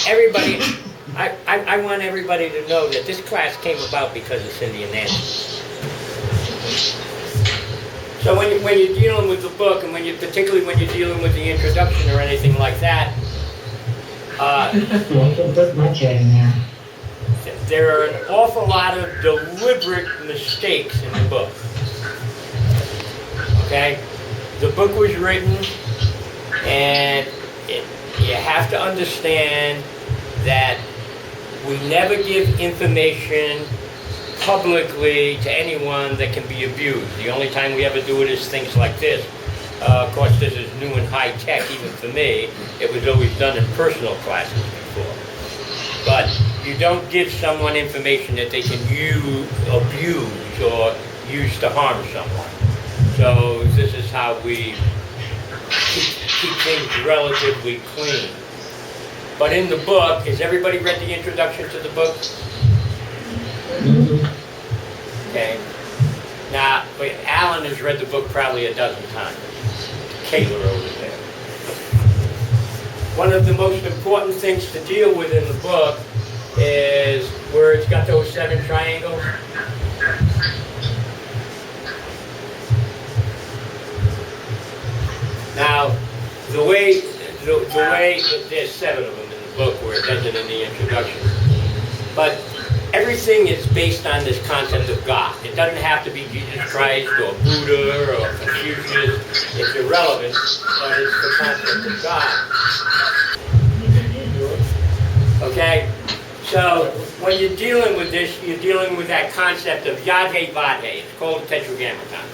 everybody, I want everybody to know that this class came about because of Cindy and Nancy. So when you're dealing with the book, and particularly when you're dealing with the introduction or anything like that, there are an awful lot of deliberate mistakes in the book. Okay? The book was written, and you have to understand that we never give information publicly to anyone that can be abused. The only time we ever do it is things like this. Of course, this is new and high tech even for me. It was always done in personal classes before. But you don't give someone information that they can abuse or use to harm someone. So this is how we keep things relatively clean. But in the book, has everybody read the introduction to the book? Okay. Now, Alan has read the book probably a dozen times. Kayla over there. One of the most important things to deal with in the book is where it's got those 7 triangles. Now, the way there's 7 of them in the book where it does it in the introduction. But everything is based on this concept of God. It doesn't have to be Jesus Christ or Buddha or Confucius. It's irrelevant, but it's the concept of God. Okay? So when you're dealing with this, you're dealing with that concept of Yad-He Vad-He. It's called the Tetragrammaton.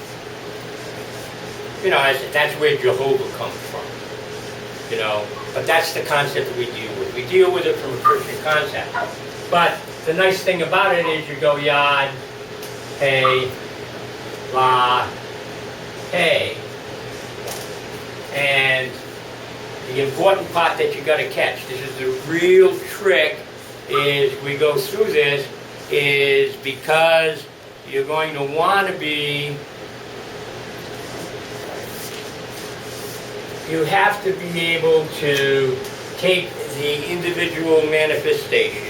You know, that's where Jehovah comes from. You know, but that's the concept that we deal with. We deal with it from a Christian concept. But the nice thing about it is you go Yad, He, La, He. And the important part that you got to catch, this is the real trick, is we go through this, is because you're going to want to be, you have to be able to take the individual manifestations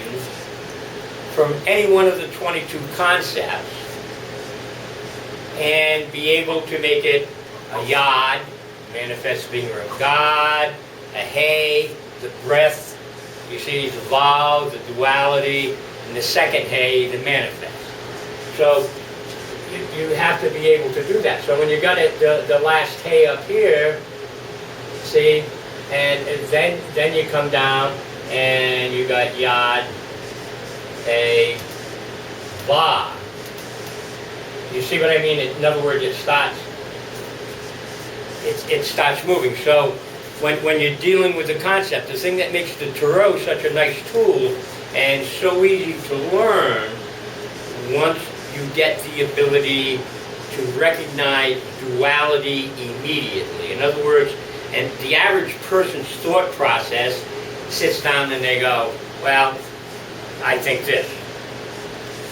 from any one of the 22 concepts and be able to make it a Yad, manifest finger of God, a He, the breath, you see the vow, the duality, and the second He, the manifest. So you have to be able to do that. So when you got it, the last He up here, see, and then you come down and you got Yad, He, Va. You see what I mean? In other words, it starts moving. So when you're dealing with the concept, the thing that makes the tarot such a nice tool and so easy to learn, once you get the ability to recognize duality immediately. In other words, and the average person's thought process sits down and they go, well, I think this.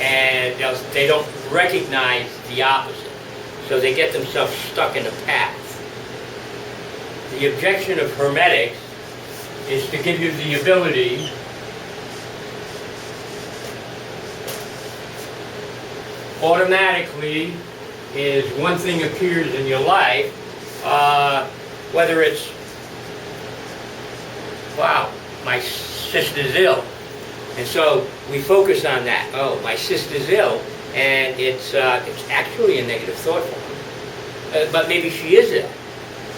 And they don't recognize the opposite. So they get themselves stuck in a path. The objection of Hermetics is to give you the ability automatically, is one thing appears in your life, whether it's, wow, my sister's ill. And so we focus on that. Oh, my sister's ill, and it's actually a negative thought form. But maybe she is ill,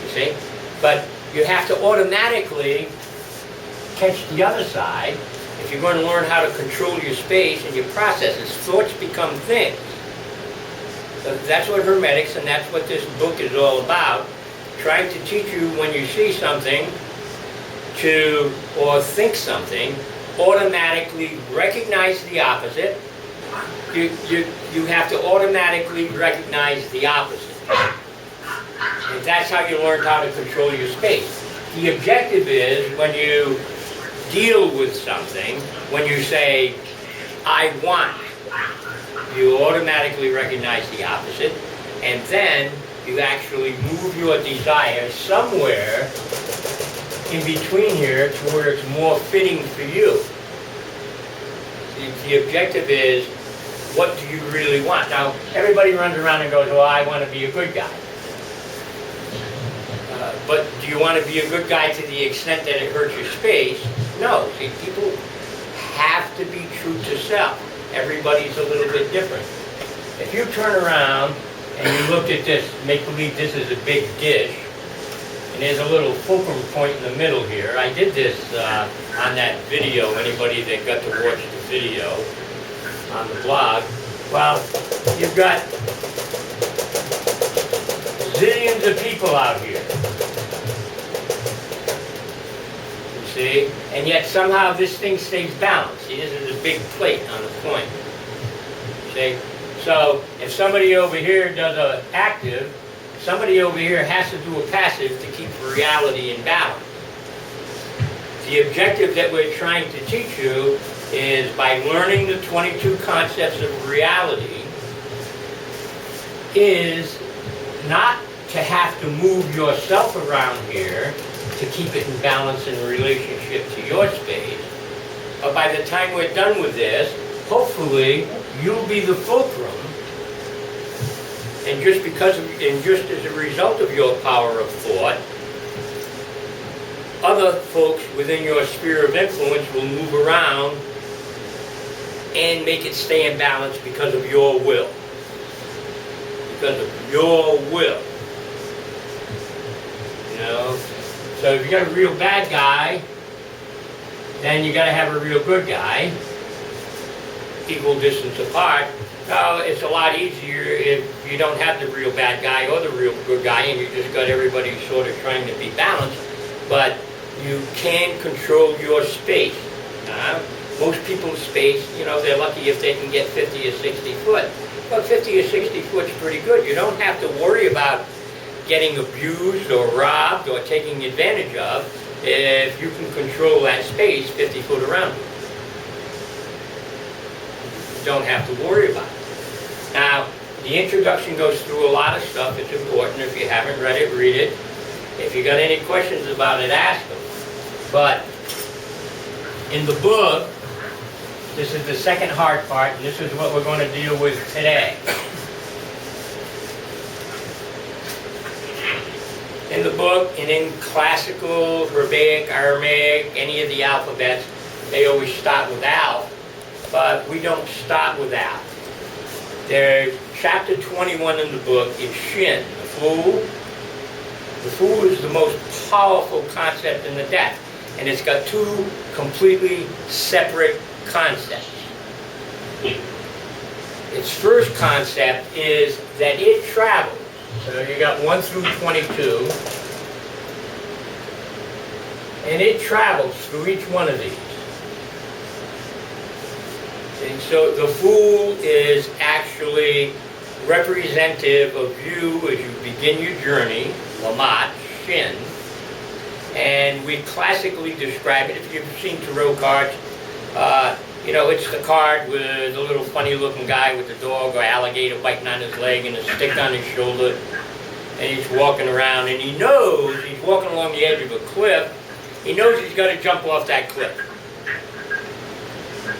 you see? But you have to automatically catch the other side. If you're going to learn how to control your space and your processes, thoughts become things. So that's what Hermetics, and that's what this book is all about. Trying to teach you when you see something or think something, automatically recognize the opposite. You have to automatically recognize the opposite. And that's how you learn how to control your space. The objective is when you deal with something, when you say, I want, you automatically recognize the opposite, and then you actually move your desire somewhere in between here to where it's more fitting for you. The objective is, what do you really want? Now, everybody runs around and goes, well, I want to be a good guy. But do you want to be a good guy to the extent that it hurts your space? No. See, people have to be true to self. Everybody's a little bit different. If you turn around and you look at this, make believe this is a big dish, and there's a little fulcrum point in the middle here. I did this on that video, anybody that got to watch the video on the blog. Well, you've got zillions of people out here. You see? And yet somehow this thing stays balanced. See, this is a big plate on the point. See? So if somebody over here does an active, somebody over here has to do a passive to keep reality in balance. The objective that we're trying to teach you is, by learning the 22 concepts of reality, is not to have to move yourself around here to keep it in balance in relationship to your space. But by the time we're done with this, hopefully you'll be the fulcrum. And just as a result of your power of thought, other folks within your sphere of influence will move around and make it stay in balance because of your will. Because of your will. You know? So if you got a real bad guy, then you got to have a real good guy, equal distance apart. Now, it's a lot easier if you don't have the real bad guy or the real good guy, and you just got everybody sort of trying to be balanced, but you can control your space. Most people's space, you know, they're lucky if they can get 50 or 60 foot. Well, 50 or 60 foot's pretty good. You don't have to worry about getting abused or robbed or taking advantage of if you can control that space 50 foot around you. You don't have to worry about it. Now, the introduction goes through a lot of stuff. It's important. If you haven't read it, read it. If you got any questions about it, ask them. But in the book, this is the second hard part, and this is what we're going to deal with today. In the book, and in classical, Hebraic, Aramaic, any of the alphabets, they always start with Alph, but we don't start with Alph. There's chapter 21 in the book is Shin, the Fool. The Fool is the most powerful concept in the deck, and it's got two completely separate concepts. Its first concept is that it travels. So you got 1 through 22, and it travels through each one of these. And so the Fool is actually representative of you as you begin your journey, Lamat, Shin, and we classically describe it, if you've seen tarot cards, you know, it's the card with the little funny looking guy with the dog or alligator biting on his leg and a stick on his shoulder, and he's walking around, and he knows he's walking along the edge of a cliff. He knows he's got to jump off that cliff.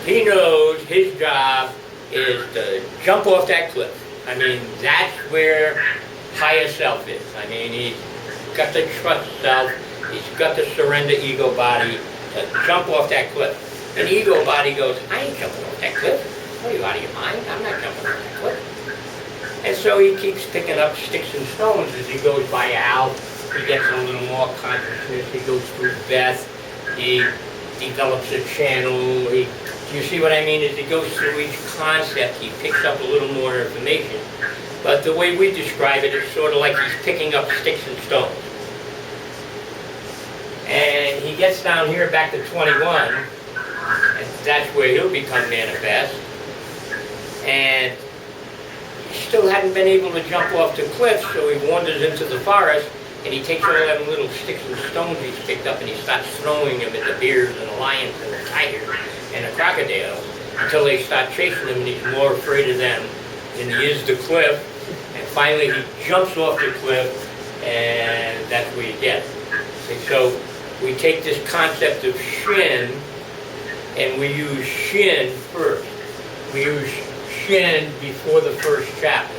He knows his job is to jump off that cliff. I mean, that's where higher self is. I mean, he's got to trust self, he's got to surrender ego body to jump off that cliff. And the ego body goes, I ain't jumping off that cliff. What are you, out of your mind? I'm not jumping off that cliff. And so he keeps picking up sticks and stones as he goes by Alph. He gets a little more consciousness. He goes through Beth. He develops a channel. You see what I mean? As he goes through each concept, he picks up a little more information. But the way we describe it is sort of like he's picking up sticks and stones. And he gets down here back to 21, and that's where he'll become manifest. And he still hadn't been able to jump off the cliff, so he wanders into the forest, and he takes all them little sticks and stones he's picked up, and he starts throwing them at the bears and the lions and the tigers and the crocodiles, until they start chasing him, and he's more afraid of them than he is the cliff. And finally he jumps off the cliff, and that's where you get it. See, so we take this concept of Shin and we use Shin first. We use Shin before the first chapter.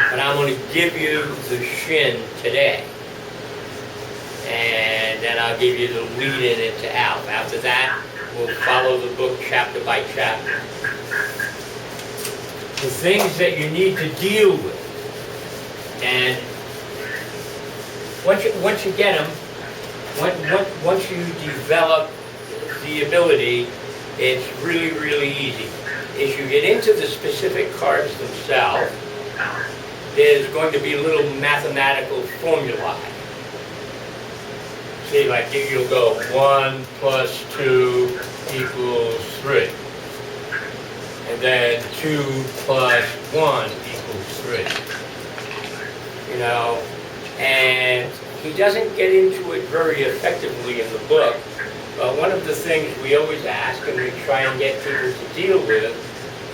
But I'm going to give you the Shin today. And then I'll give you the lead-in into Alpha. After that, we'll follow the book chapter by chapter. The things that you need to deal with. And once you get them, once you develop the ability, it's really, really easy. As you get into the specific cards themselves, there's going to be little mathematical formulae. See, like you'll go 1 plus 2 equals 3. And then 2 plus 1 equals 3. You know, and he doesn't get into it very effectively in the book, but one of the things we always ask and we try and get people to deal with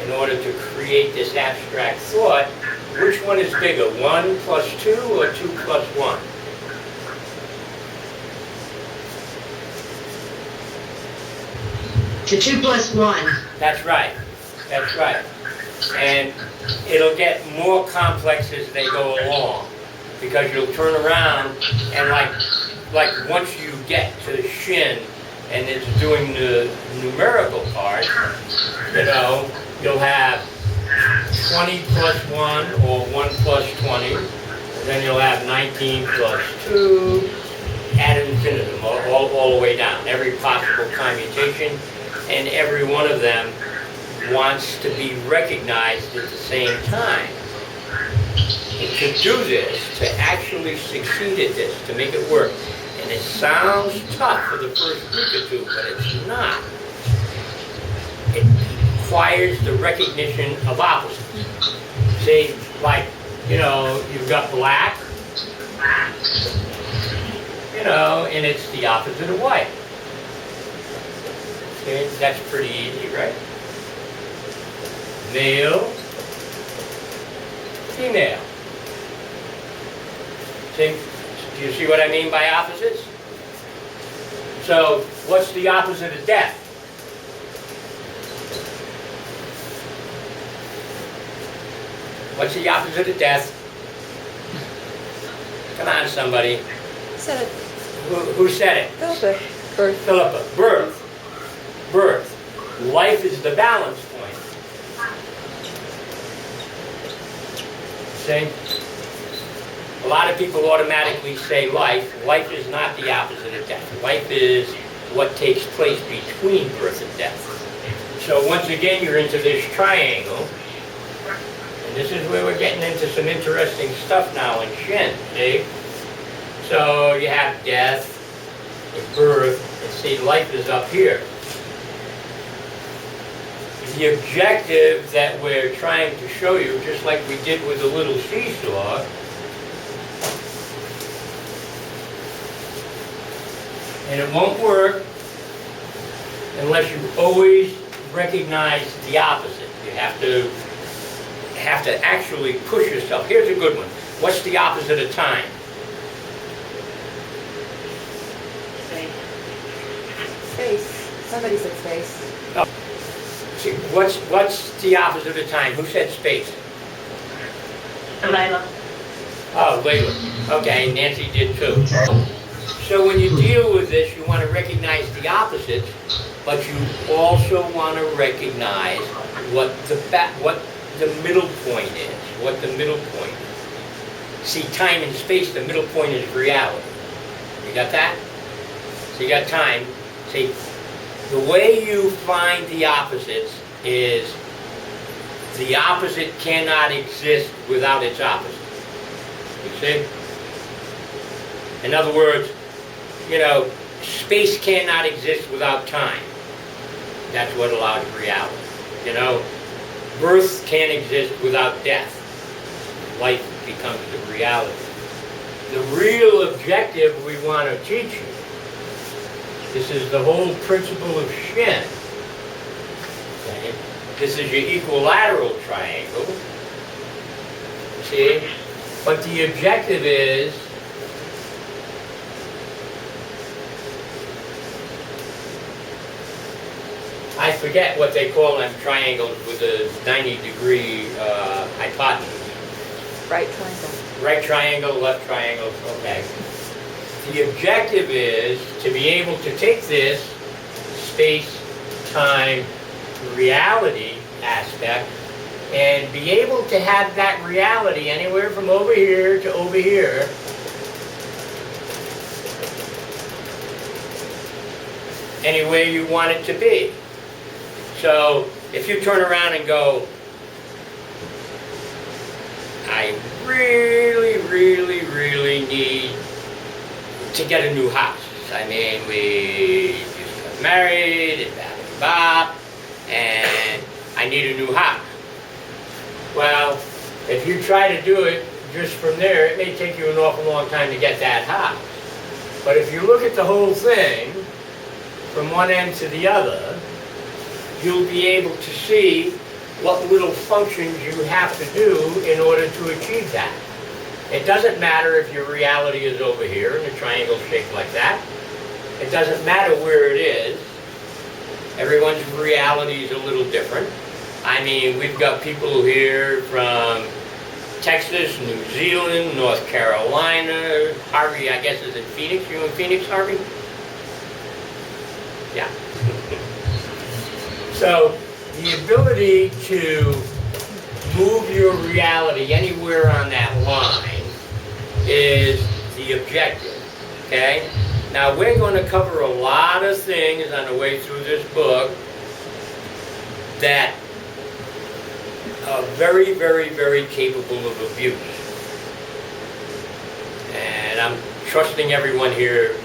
in order to create this abstract thought, which one is bigger, 1 plus 2 or 2 plus 1? To 2 plus 1. That's right. That's right. And it'll get more complex as they go along, because you'll turn around and like once you get to Shin and it's doing the numerical part, you know, you'll have 20 plus 1 or 1 plus 20, and then you'll have 19 plus 2 ad infinitum, all the way down, every possible commutation, and every one of them wants to be recognized at the same time. And to do this, to actually succeed at this, to make it work, and it sounds tough for the first week or two, but it's not. It requires the recognition of opposites. See, like, you know, you've got black, you know, and it's the opposite of white. Okay, that's pretty easy, right? Male, female. See, do you see what I mean by opposites? So, what's the opposite of death? What's the opposite of death? Come on, somebody. Said it. Who said it? Philippa. Birth. Philippa. Birth. Birth. Life is the balance point. See? A lot of people automatically say life. Life is not the opposite of death. Life is what takes place between birth and death. So once again, you're into this triangle. And this is where we're getting into some interesting stuff now in Shin, see? So you have death, and birth, and see, life is up here. The objective that we're trying to show you, just like we did with the little seesaw, and it won't work unless you always recognize the opposite. You have to actually push yourself. Here's a good one. What's the opposite of time? Space. Somebody said space. Oh. See, what's the opposite of time? Who said space? Layla. Oh, Layla. Okay, Nancy did too. So when you deal with this, you want to recognize the opposites, but you also want to recognize what the middle point is. What the middle point is. See, time and space, the middle point is reality. You got that? So you got time. See, the way you find the opposites is the opposite cannot exist without its opposite. You see? In other words, you know, space cannot exist without time. That's what allows reality. You know, birth can't exist without death. Life becomes the reality. The real objective we want to teach you, this is the whole principle of Shin. Okay? This is your equilateral triangle. See? But the objective is I forget what they call them, triangles with a 90-degree hypotenuse. Right triangle. Right triangle, left triangle, okay. The objective is to be able to take this space-time reality aspect and be able to have that reality anywhere from over here to over here anywhere you want it to be. So if you turn around and go, I really, really, really need to get a new house. I mean, we just got married, and bop, and I need a new house. Well, if you try to do it just from there, it may take you an awful long time to get that house. But if you look at the whole thing, from one end to the other, you'll be able to see what little functions you have to do in order to achieve that. It doesn't matter if your reality is over here in a triangle shaped like that. It doesn't matter where it is. Everyone's reality is a little different. I mean, we've got people here from Texas, New Zealand, North Carolina. Harvey, I guess, is in Phoenix. You in Phoenix, Harvey? Yeah. So, the ability to move your reality anywhere on that line is the objective, okay? Now, we're going to cover a lot of things on the way through this book that are very, very, very capable of abuse. And I'm trusting everyone here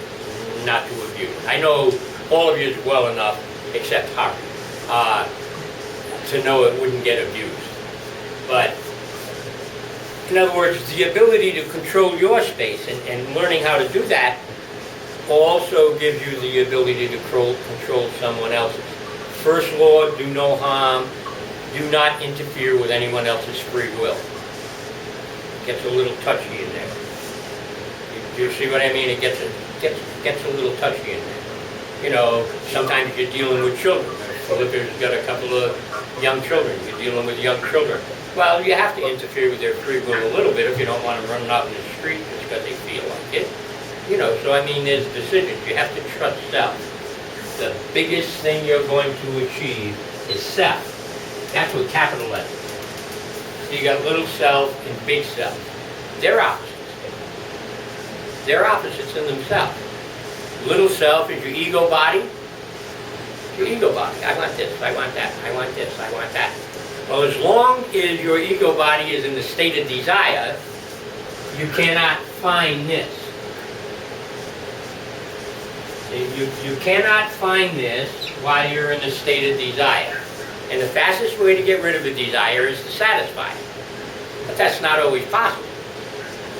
not to abuse. I know all of you well enough, except Harvey, to know it wouldn't get abused. But, in other words, the ability to control your space and learning how to do that also gives you the ability to control someone else's. First law, do no harm. Do not interfere with anyone else's free will. It gets a little touchy in there. You see what I mean? It gets a little touchy in there. You know, sometimes you're dealing with children. Philipper's got a couple of young children. You're dealing with young children. Well, you have to interfere with their free will a little bit if you don't want them running out in the street just because they feel like it. You know, so I mean, there's decisions. You have to trust self. The biggest thing you're going to achieve is self. That's with capital letters. So you got little self and big self. They're opposites. They're opposites in themselves. Little self is your ego body. Your ego body. I want this, I want that, I want this, I want that. Well, as long as your ego body is in the state of desire, you cannot find this. You cannot find this while you're in the state of desire. And the fastest way to get rid of a desire is to satisfy it. But that's not always possible.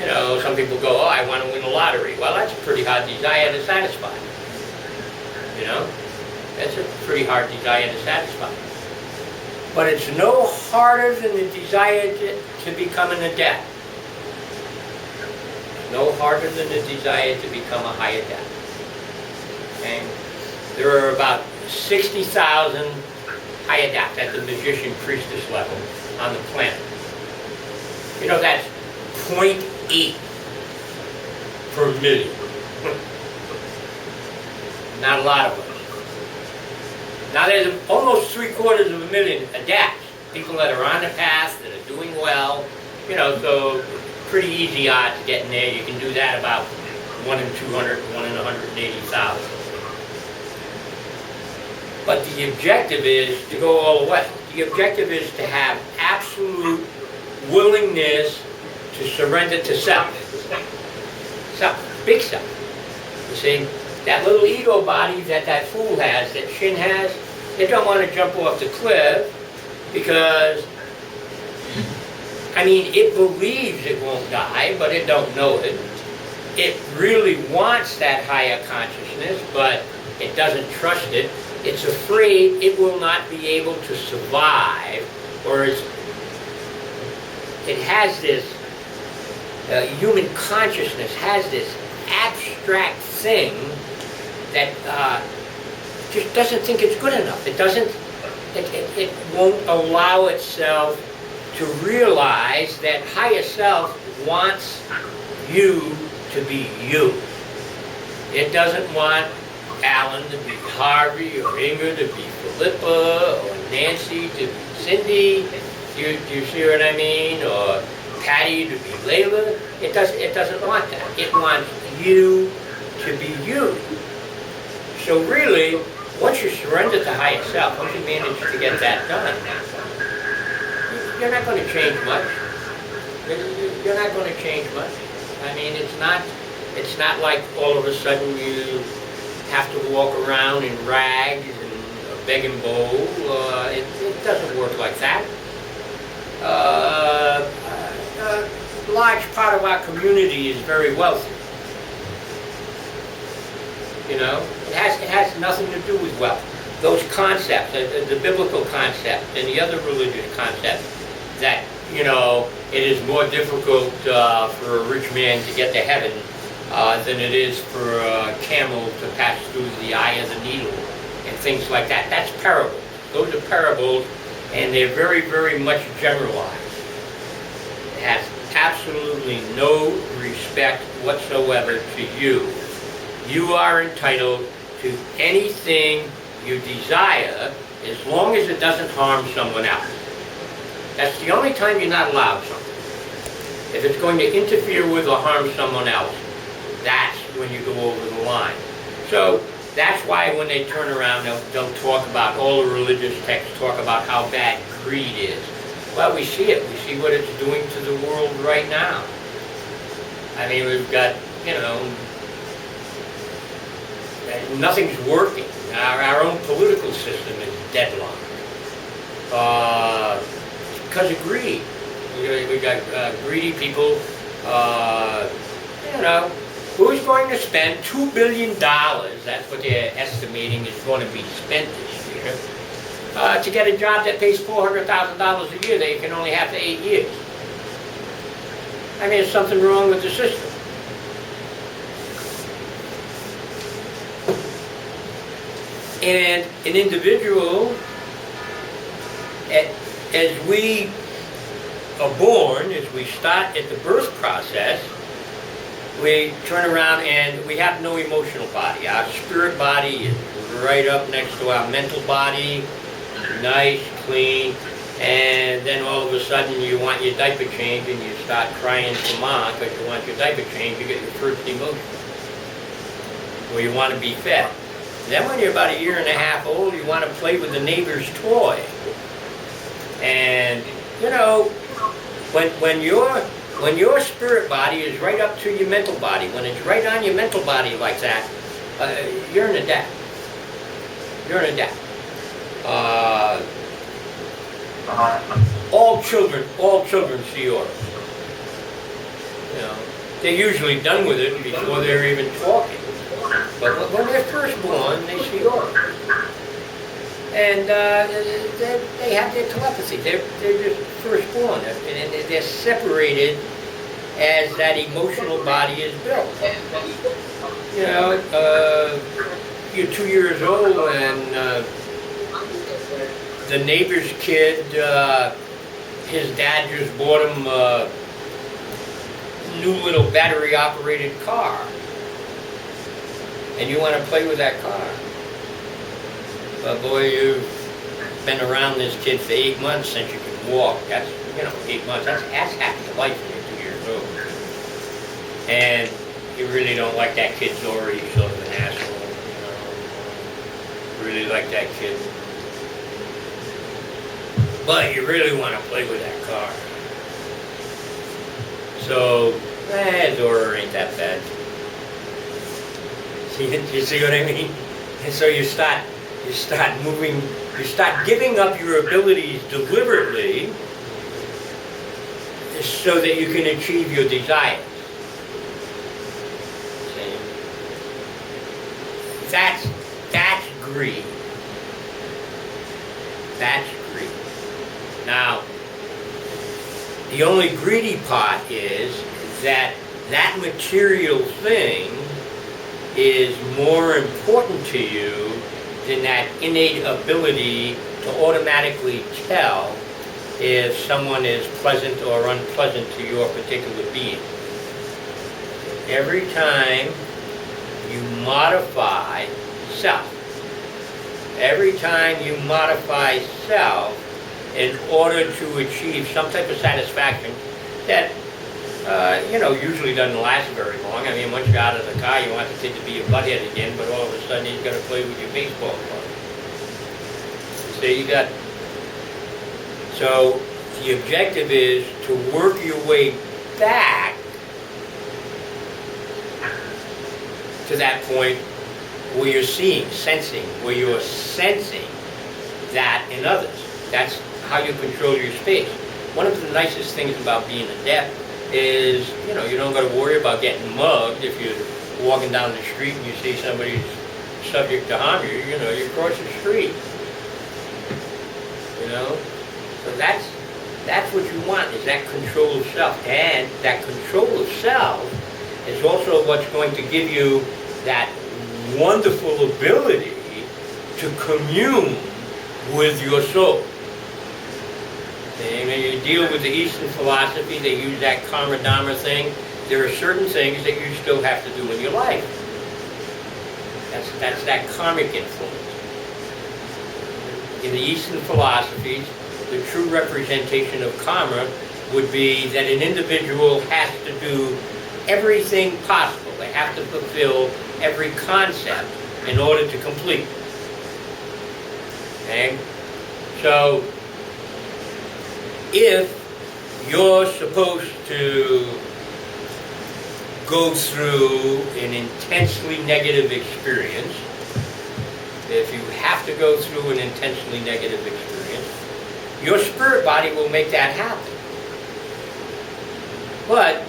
You know, some people go, oh, I want to win the lottery. Well, that's a pretty hard desire to satisfy. You know? That's a pretty hard desire to satisfy. But it's no harder than the desire to become an adept. No harder than the desire to become a high adept. Okay? There are about 60,000 high adepts at the magician priestess level on the planet. You know, that's 0.8 per million. Not a lot of us. Now there's almost 750,000 adepts, people that are on the path, that are doing well, you know, so pretty easy odds getting there. You can do that about 1 in 200, 1 in 180,000. But the objective is to go all the way. The objective is to have absolute willingness to surrender to self. Self, big self. You see, that little ego body that fool has, that Shin has, they don't want to jump off the cliff because, I mean, it believes it won't die, but it don't know it. It really wants that higher consciousness, but it doesn't trust it. It's afraid it will not be able to survive, or it has this, human consciousness has this abstract thing that just doesn't think it's good enough. It won't allow itself to realize that higher self wants you to be you. It doesn't want Alan to be Harvey, or Inga to be Philippa, or Nancy to be Cindy. Do you see what I mean? Or Patty to be Layla. It doesn't want that. It wants you to be you. So really, once you surrender to higher self, once you manage to get that done, you're not going to change much. You're not going to change much. I mean, it's not like all of a sudden you have to walk around in rags and a begging bowl. It doesn't work like that. A large part of our community is very wealthy. You know, it has nothing to do with wealth. Those concepts, the biblical concept and the other religious concepts, that, you know, it is more difficult for a rich man to get to heaven than it is for a camel to pass through the eye of the needle, and things like that. That's parables. Those are parables, and they're very, very much generalized. It has absolutely no respect whatsoever to you. You are entitled to anything you desire as long as it doesn't harm someone else. That's the only time you're not allowed something. If it's going to interfere with or harm someone else, that's when you go over the line. So that's why when they turn around, they'll talk about, all the religious texts talk about how bad greed is. Well, we see it. We see what it's doing to the world right now. I mean, we've got, you know, nothing's working. Our own political system is deadlocked. Because of greed. We got greedy people. You know, who's going to spend $2 billion, that's what they're estimating is going to be spent this year, to get a job that pays $400,000 a year that you can only have for 8 years? I mean, there's something wrong with the system. And an individual, as we are born, as we start at the birth process, we turn around and we have no emotional body. Our spirit body is right up next to our mental body, nice, clean, and then all of a sudden you want your diaper change and you start crying to mom because you want your diaper change. You get your first emotion, or you want to be fed. Then when you're about 1.5 years old, you want to play with the neighbor's toy. And, you know, when your spirit body is right up to your mental body, when it's right on your mental body like that, you're in a debt. You're in a debt. All children see yours. You know, they're usually done with it before they're even talking. But when they're first born, they see yours. And they have their telepathy. They're just first born. And they're separated as that emotional body is built. You know, you're 2 years old and the neighbor's kid, his dad just bought him a new little battery-operated car. And you want to play with that car. But boy, you've been around this kid for 8 months since you can walk. That's, you know, 8 months, that's half your life when you're 2 years old. And you really don't like that kid's story, he's sort of an asshole, you know. Really like that kid. But you really want to play with that car. So, Dora ain't that bad. You see what I mean? And so you start moving, you start giving up your abilities deliberately so that you can achieve your desires. See? That's greed. That's greed. Now, the only greedy part is that material thing is more important to you than that innate ability to automatically tell if someone is pleasant or unpleasant to your particular being. Every time you modify self, every time you modify self in order to achieve some type of satisfaction that usually doesn't last very long. I mean, once you're out of the car, you want the kid to be a butthead again, but all of a sudden he's going to play with your baseball club. So you got. So the objective is to work your way back to that point where you're seeing, sensing, where you're sensing that in others. That's how you control your space. One of the nicest things about being adept is, you don't got to worry about getting mugged if you're walking down the street and you see somebody's subject to harm you. You cross the street. So that's what you want, is that control of self. And that control of self is also what's going to give you that wonderful ability to commune with your soul. And when you deal with the Eastern philosophy, they use that karma dharma thing. There are certain things that you still have to do in your life. That's that karmic influence. In the Eastern philosophies, the true representation of karma would be that an individual has to do everything possible. They have to fulfill every concept in order to complete. Okay? So, if you're supposed to go through an intensely negative experience, if you have to go through an intensely negative experience, your spirit body will make that happen. But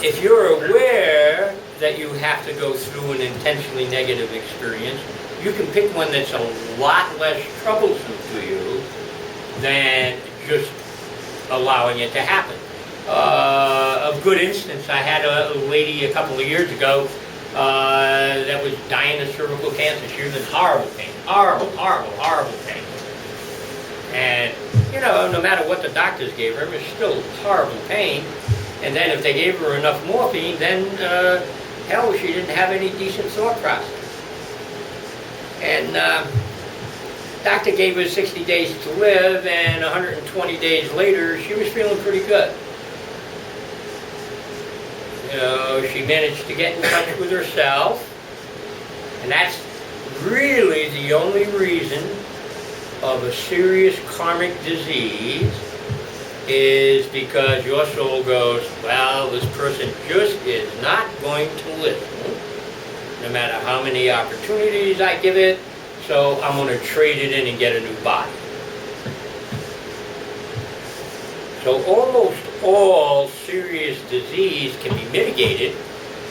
if you're aware that you have to go through an intensely negative experience, you can pick one that's a lot less troublesome to you than just allowing it to happen. A good instance, I had a lady a couple of years ago that was dying of cervical cancer. She was in horrible pain. Horrible pain. And, no matter what the doctors gave her, it was still horrible pain. And then if they gave her enough morphine, then, hell, she didn't have any decent thought process. And doctor gave her 60 days to live, and 120 days later, she was feeling pretty good. She managed to get in touch with herself, and that's really the only reason of a serious karmic disease is because your soul goes, well, this person just is not going to listen, no matter how many opportunities I give it, so I'm going to trade it in and get a new body. So almost all serious disease can be mitigated,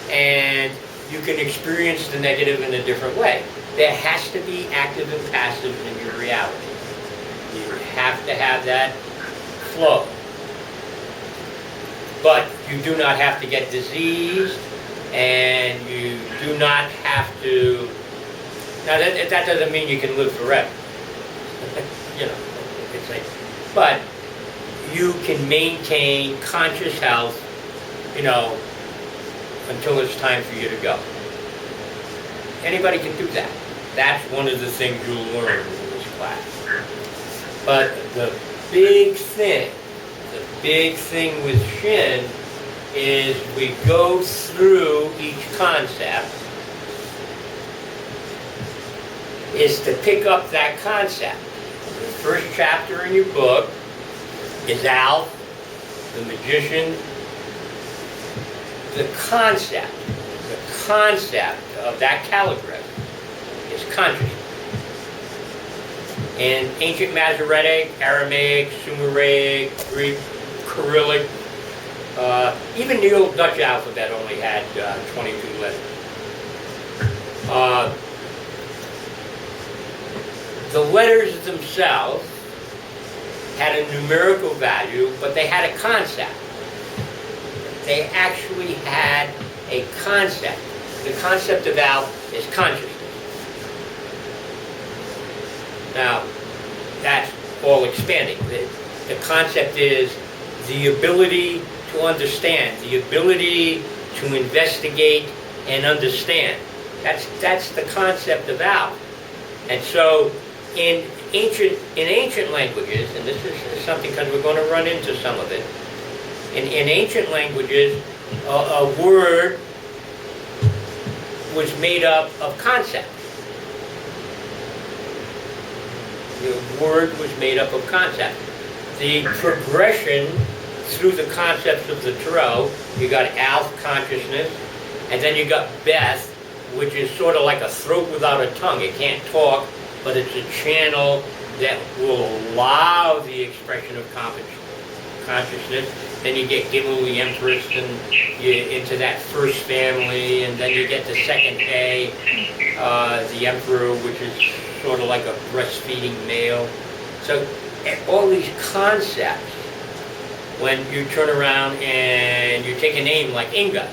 and you can experience the negative in a different way. There has to be active and passive in your reality. You have to have that flow. But you do not have to get diseased, and you do not have to... Now that doesn't mean you can live forever. It's like, but you can maintain conscious health, until it's time for you to go. Anybody can do that. That's one of the things you'll learn in this class. But the big thing with Shin is we go through each concept is to pick up that concept. The first chapter in your book is Alf, the magician. The concept of that calligraph is consciousness. In ancient Masoretic, Aramaic, Sumeric, Greek, Cyrillic, even the old Dutch alphabet only had 22 letters. The letters themselves had a numerical value, but they had a concept. They actually had a concept. The concept of Alf is consciousness. Now, that's all expanding. The concept is the ability to understand, the ability to investigate and understand. That's the concept of out. And so in ancient languages, and this is something because we're going to run into some of it, in ancient languages, a word was made up of concepts. The word was made up of concepts. The progression through the concepts of the Tarot, you got Alf, consciousness, and then you got Beth, which is sort of like a throat without a tongue. It can't talk, but it's a channel that will allow the expression of consciousness. Then you get Gimel, the Empress, and you into that first family, and then you get the second A, the Emperor, which is sort of like a breastfeeding male. So all these concepts, when you turn around and you take a name like Inga,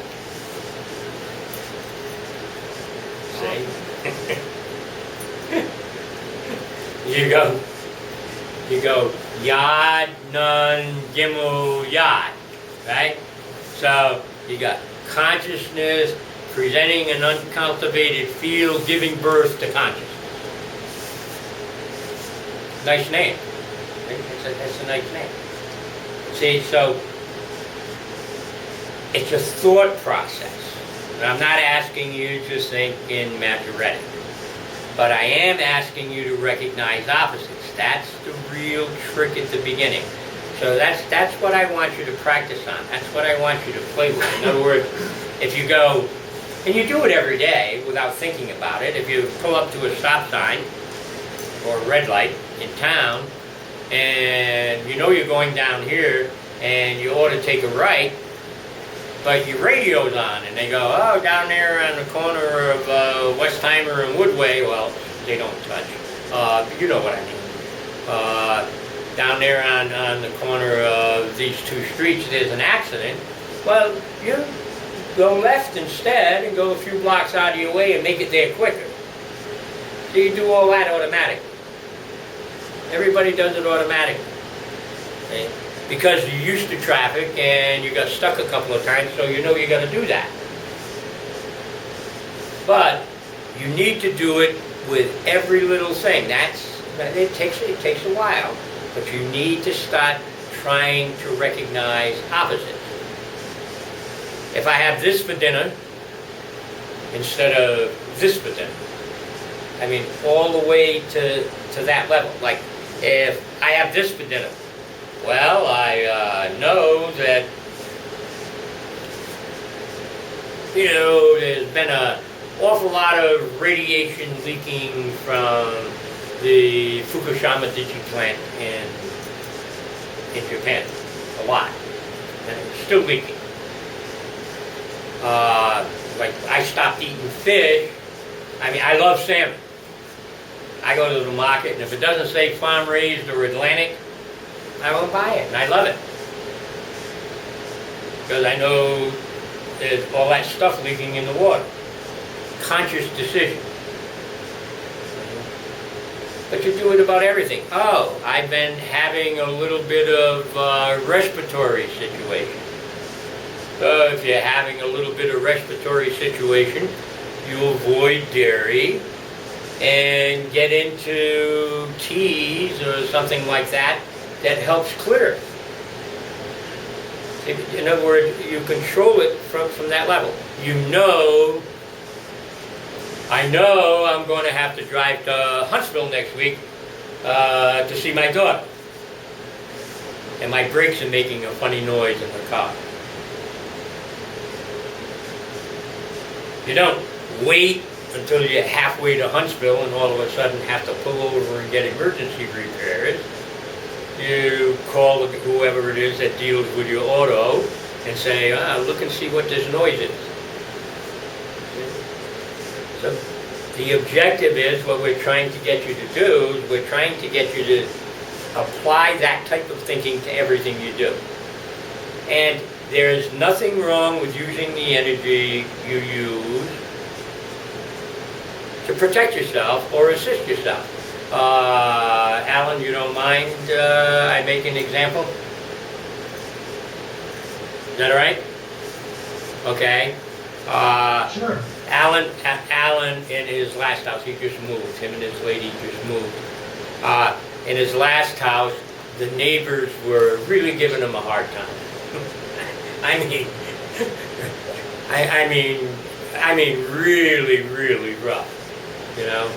say, you go Yad, Nun, Gimel, Yad, right? So you got consciousness presenting an uncultivated field, giving birth to consciousness. Nice name. That's a nice name. See, so it's a thought process. And I'm not asking you to think in Masoretic, but I am asking you to recognize opposites. That's the real trick at the beginning. So that's what I want you to practice on. That's what I want you to play with. In other words, if you go, and you do it every day without thinking about it, if you pull up to a stop sign or a red light in town, and you know you're going down here, and you ought to take a right, but your radio's on, and they go, oh, down there on the corner of Westheimer and Woodway, well, they don't touch. You know what I mean. Down there on the corner of these two streets, there's an accident. Well, you go left instead and go a few blocks out of your way and make it there quicker. So you do all that automatically. Everybody does it automatically. Okay? Because you're used to traffic and you got stuck a couple of times, so you know you got to do that. But you need to do it with every little thing. It takes a while, but you need to start trying to recognize opposites. If I have this for dinner instead of this for dinner, I mean, all the way to that level. Like, if I have this for dinner, well, I know that, there's been an awful lot of radiation leaking from the Fukushima Daiichi plant in Japan. A lot. And it's still leaking. Like, I stopped eating fish. I mean, I love salmon. I go to the market, and if it doesn't say farm raised or Atlantic, I won't buy it, and I love it. Because I know there's all that stuff leaking in the water. Conscious decision. But you do it about everything. Oh, I've been having a little bit of respiratory situation. So if you're having a little bit of respiratory situation, you avoid dairy and get into teas or something like that that helps clear. In other words, you control it from that level. I know I'm going to have to drive to Huntsville next week to see my daughter. And my brakes are making a funny noise in the car. You don't wait until you're halfway to Huntsville and all of a sudden have to pull over and get emergency repairs. You call whoever it is that deals with your auto and say, look and see what this noise is. So the objective is, what we're trying to get you to do, is we're trying to get you to apply that type of thinking to everything you do. And there's nothing wrong with using the energy you use to protect yourself or assist yourself. Alan, you don't mind I make an example? Is that all right? Okay. Sure. Alan in his last house, he just moved. Him and his lady just moved. In his last house, the neighbors were really giving him a hard time. I mean, really, really rough, you know.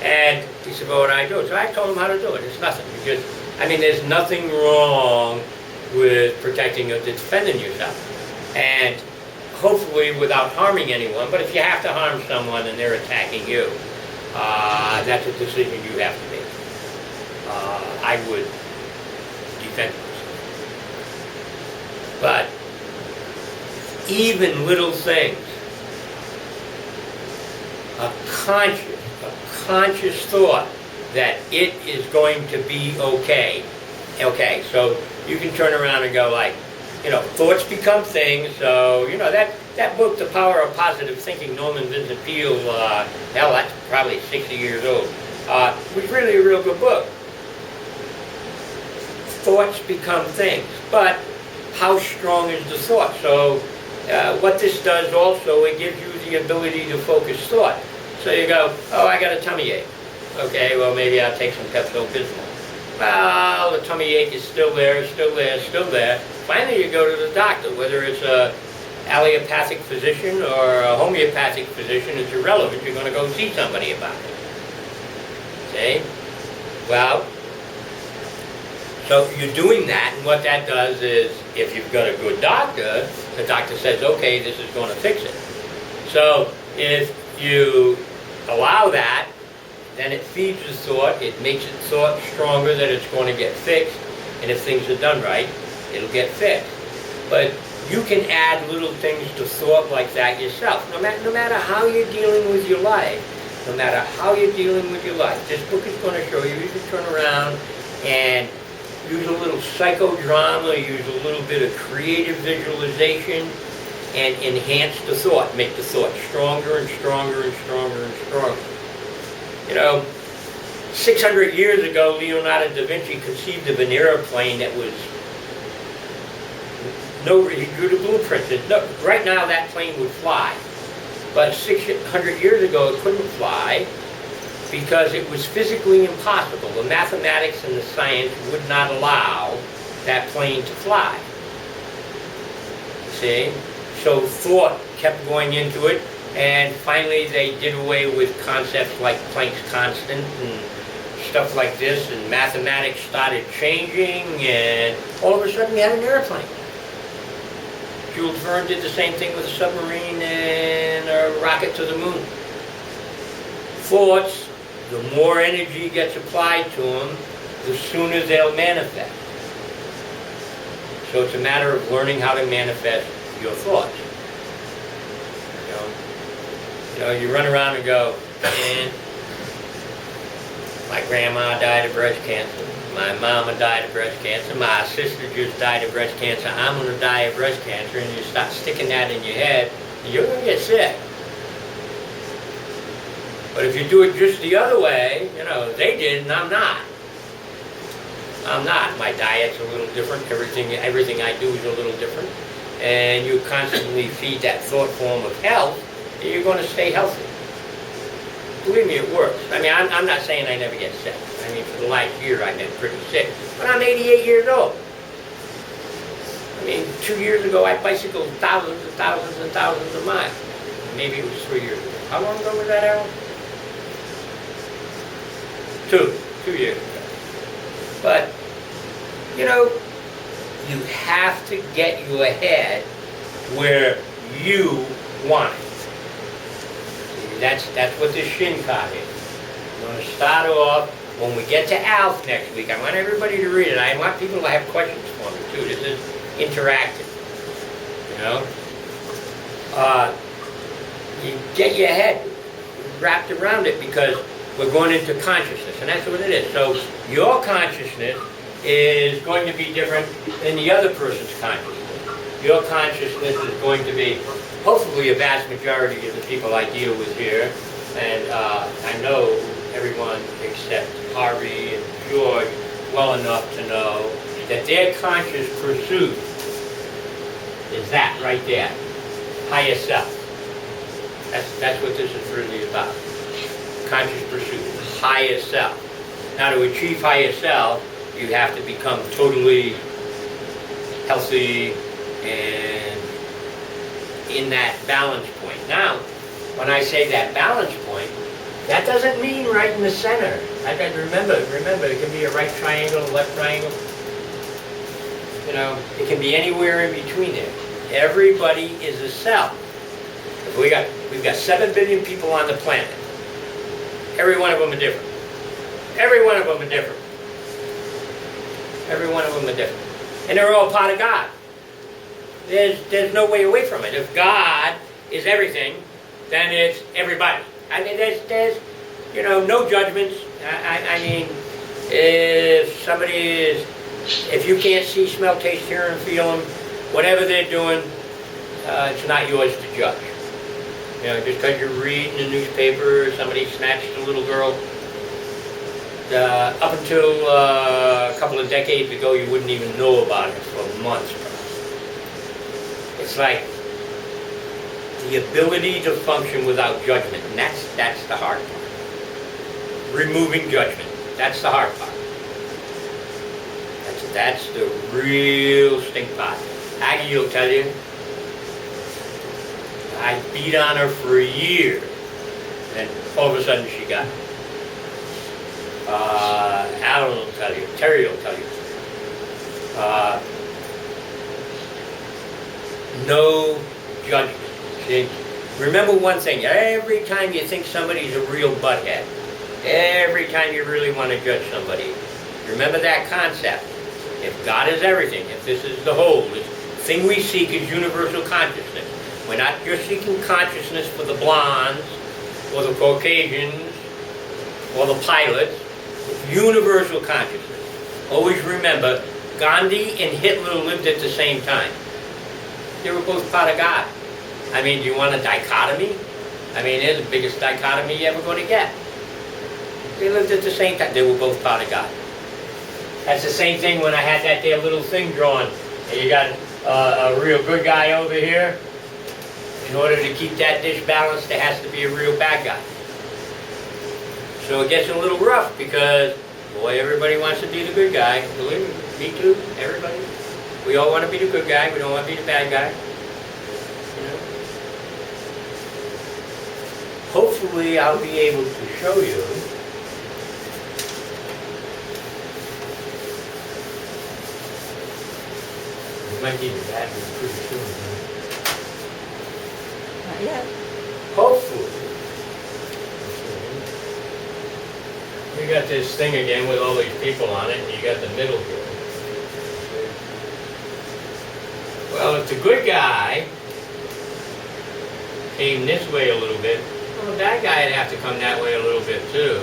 And he said, "Well, what do I do?" So I told him how to do it. It's nothing. There's nothing wrong with protecting or defending yourself, and hopefully without harming anyone. But if you have to harm someone and they're attacking you, that's a decision you have to make. I would defend myself. But even little things, a conscious thought that it is going to be okay. Okay, so you can turn around and go like, thoughts become things. So, that book, The Power of Positive Thinking, Norman Vincent Peale, that's probably 60 years old, was really a real good book. Thoughts become things, but how strong is the thought? So what this does also, it gives you the ability to focus thought. So you go, oh, I got a tummy ache. Okay, well maybe I'll take some Pepto-Bismol. Well, the tummy ache is still there, still there, still there. Finally you go to the doctor, whether it's a allopathic physician or a homeopathic physician, it's irrelevant. You're going to go see somebody about it. See? Well, so you're doing that, and what that does is, if you've got a good doctor, the doctor says, okay, this is going to fix it. So if you allow that, then it feeds the thought, it makes the thought stronger that it's going to get fixed, and if things are done right, it'll get fixed. But you can add little things to thought like that yourself, no matter how you're dealing with your life. No matter how you're dealing with your life. This book is going to show you, you can turn around and use a little psychodrama, use a little bit of creative visualization, and enhance the thought, make the thought stronger and stronger and stronger and stronger. 600 years ago, Leonardo da Vinci conceived of an airplane that was, he drew the blueprints. Right now that plane would fly, but 600 years ago it couldn't fly because it was physically impossible. The mathematics and the science would not allow that plane to fly. See? So thought kept going into it, and finally they did away with concepts like Planck's constant and stuff like this, and mathematics started changing, and all of a sudden we had an airplane. Jules Verne did the same thing with a submarine and a rocket to the moon. Thoughts, the more energy gets applied to them, the sooner they'll manifest. So it's a matter of learning how to manifest your thoughts. You run around and go, man, my grandma died of breast cancer. My mama died of breast cancer. My sister just died of breast cancer. I'm going to die of breast cancer. And you start sticking that in your head, and you're going to get sick. But if you do it just the other way, they did and I'm not. I'm not. My diet's a little different. Everything I do is a little different. And you constantly feed that thought form of health, and you're going to stay healthy. Believe me, it works. I'm not saying I never get sick. For the last year I've been pretty sick. But I'm 88 years old. 2 years ago I bicycled thousands and thousands and thousands of miles. Maybe it was 3 years ago. How long ago was that, Harold? 2 years ago. But, you have to get your head where you want it. That's what this Shin card is. I'm going to start off, when we get to Alf next week, I want everybody to read it. I want people to have questions for me too. This is interactive. You get your head wrapped around it, because we're going into consciousness, and that's what it is. So your consciousness is going to be different than the other person's consciousness. Your consciousness is going to be, hopefully, a vast majority of the people I deal with here, and I know everyone anyone except Harvey and George well enough to know that their conscious pursuit is that right there, higher self. That's what this is really about. Conscious pursuit, higher self. Now to achieve higher self, you have to become totally healthy and in that balance point. Now, when I say that balance point, that doesn't mean right in the center. Remember, it can be a right triangle, a left triangle. You know, it can be anywhere in between there. Everybody is a self. We've got 7 billion people on the planet. Every one of them are different. Every one of them are different. Every one of them are different. And they're all part of God. There's no way away from it. If God is everything, then it's everybody. I mean, there's you know, no judgments. I mean, if you can't see, smell, taste, hear, and feel them, whatever they're doing, it's not yours to judge. You know, just because you're reading the newspaper, somebody snatched a little girl. Up until a couple of decades ago, you wouldn't even know about it for months. It's like the ability to function without judgment, and that's the hard part. Removing judgment, that's the hard part. That's the real stink pot. Aggie will tell you, I beat on her for a year, and all of a sudden she got it. Alan will tell you, Terry will tell you. No judgment. See? Remember one thing, every time you think somebody's a real butthead, every time you really want to judge somebody, remember that concept. If God is everything, if this is the whole, the thing we seek is universal consciousness. We're not just seeking consciousness for the blondes, or the Caucasians, or the pilots. It's universal consciousness. Always remember, Gandhi and Hitler lived at the same time. They were both part of God. I mean, do you want a dichotomy? I mean, they're the biggest dichotomy you're ever going to get. They lived at the same time. They were both part of God. That's the same thing when I had that there little thing drawn. And you got a real good guy over here. In order to keep that dish balanced, there has to be a real bad guy. So it gets a little rough because, boy, everybody wants to be the good guy. Believe me, me too, everybody. We all want to be the good guy. We don't want to be the bad guy. You know? Hopefully, I'll be able to show you you might need a battery pretty soon. Not yet. Hopefully. You got this thing again with all these people on it, and you got the middle here. Well, if the good guy came this way a little bit, well, the bad guy would have to come that way a little bit too.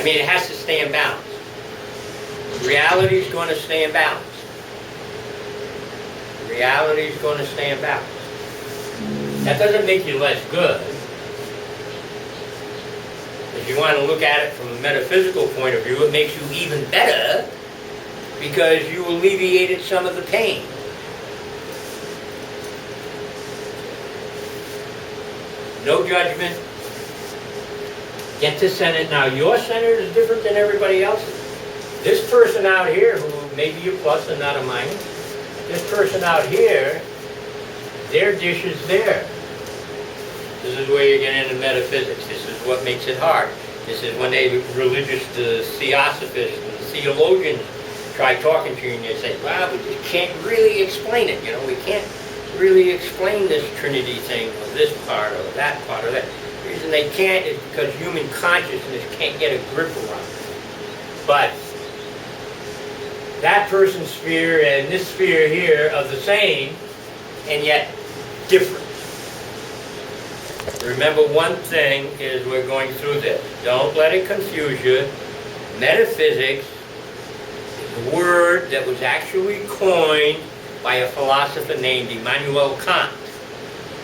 I mean, it has to stay in balance. Reality is going to stay in balance. Reality is going to stay in balance. That doesn't make you less good. If you want to look at it from a metaphysical point of view, it makes you even better because you alleviated some of the pain. No judgment. Get to center. Now, your center is different than everybody else's. This person out here, who may be a plus and not a minus, this person out here, their dish is there. This is where you get into metaphysics. This is what makes it hard. This is when the theosophists and theologians try talking to you and they say, well, we just can't really explain it. You know, we can't really explain this Trinity thing, or this part, or that part, or that. The reason they can't is because human consciousness can't get a grip around it. But that person's sphere and this sphere here are the same, and yet different. Remember one thing is we're going through this. Don't let it confuse you. Metaphysics is a word that was actually coined by a philosopher named Immanuel Kant.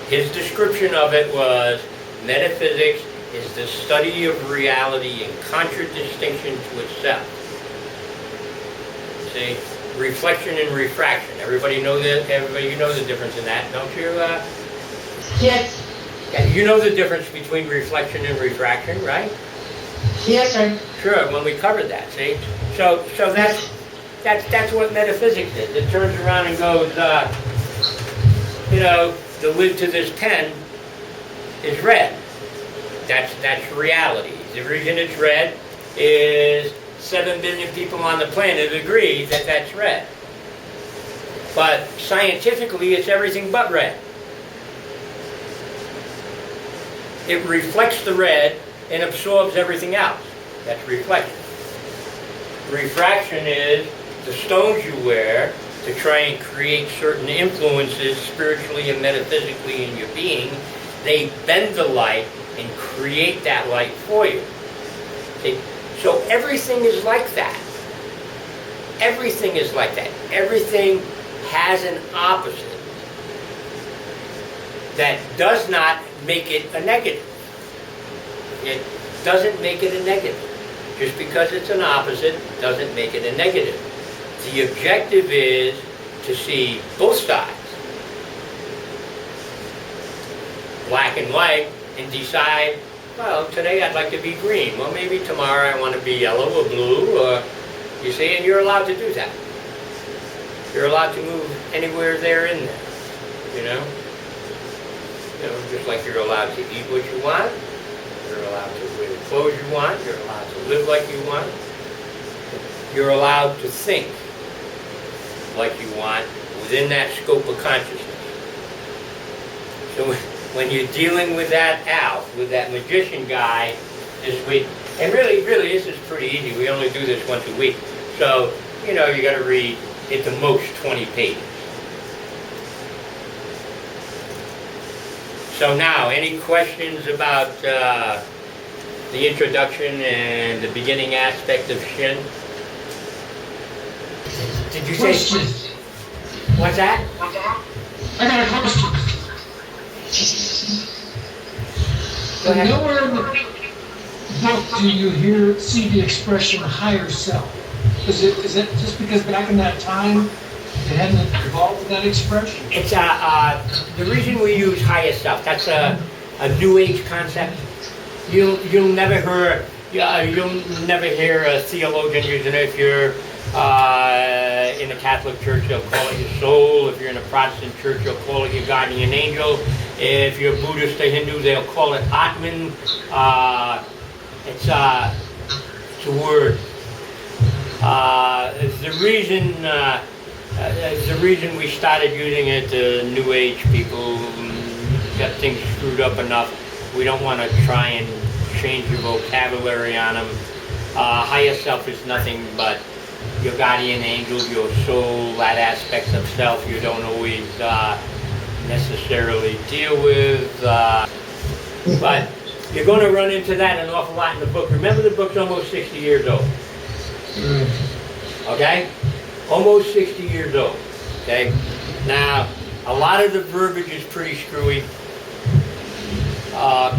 His description of it was metaphysics is the study of reality in contradistinction to itself. See? Reflection and refraction. Everybody know that? Everybody, you know the difference in that, don't you? Yes. Yeah, you know the difference between reflection and refraction, right? Yes, sir. Sure, when we covered that, see? So that's what metaphysics is. It turns around and goes, the lid to this pen is red. That's reality. The reason it's red is 7 billion people on the planet agree that that's red. But scientifically, it's everything but red. It reflects the red and absorbs everything else. That's reflection. Refraction is the stones you wear to try and create certain influences spiritually and metaphysically in your being. They bend the light and create that light for you. See? So everything is like that. Everything is like that. Everything has an opposite that does not make it a negative. It doesn't make it a negative. Just because it's an opposite doesn't make it a negative. The objective is to see both sides, black and white, and decide, well, today I'd like to be green. Well, maybe tomorrow I want to be yellow or blue, or, you see, and you're allowed to do that. You're allowed to move anywhere there in there, you know? Just like you're allowed to eat what you want, you're allowed to wear the clothes you want, you're allowed to live like you want, you're allowed to think like you want within that scope of consciousness. So when you're dealing with that with that magician guy this week, and really this is pretty easy, we only do this once a week, so, you got to read at the most 20 pages. So now, any questions about the introduction and the beginning aspect of Shin? Did you say? Question. What's that? I got a question. Go ahead. Nowhere in the book do you see the expression higher self. Is it just because back in that time it hadn't evolved that expression? It's the reason we use higher self. That's a New Age concept. You'll never hear a theologian using it. If you're in a Catholic church, they'll call it your soul. If you're in a Protestant church, they'll call it your guardian angel. If you're Buddhist or Hindu, they'll call it Atman. It's a word. It's the reason we started using it. The New Age people got things screwed up enough. We don't want to try and change your vocabulary on them. Higher self is nothing but your guardian angel, your soul, that aspect of self you don't always necessarily deal with. But you're going to run into that an awful lot in the book. Remember, the book's almost 60 years old. Okay? Almost 60 years old. Okay? Now, a lot of the verbiage is pretty screwy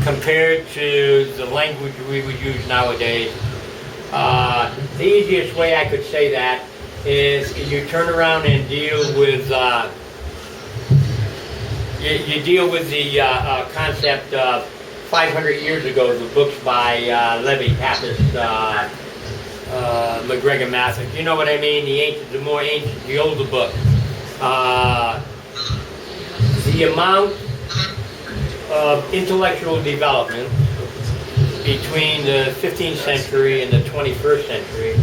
compared to the language we would use nowadays. The easiest way I could say that is you turn around and deal with you deal with the concept of 500 years ago, the books by Levi Pappas, McGregor Mathis. You know what I mean? The more ancient, the older book. The amount of intellectual development between the 15th century and the 21st century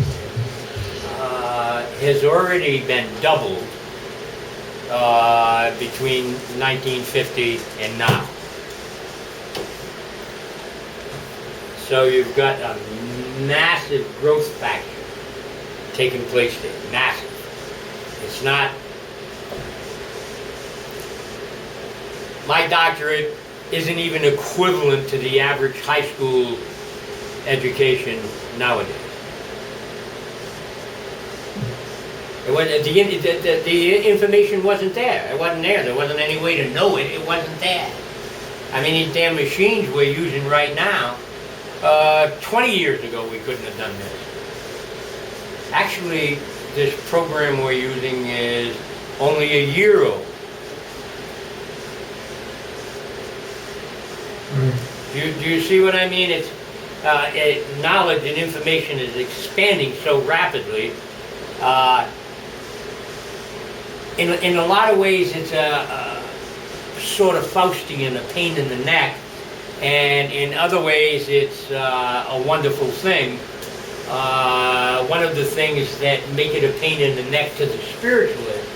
has already been doubled between 1950 and now. So you've got a massive growth factor taking place there, massive. It's not, my doctorate isn't even equivalent to the average high school education nowadays. It wasn't, the information wasn't there. It wasn't there. There wasn't any way to know it. It wasn't there. I mean, these damn machines we're using right now, 20 years ago we couldn't have done this. Actually, this program we're using is only a year old. Do you see what I mean? It's knowledge and information is expanding so rapidly. In a lot of ways, it's a sort of Faustian, a pain in the neck, and in other ways, it's a wonderful thing. One of the things that make it a pain in the neck to the spiritualist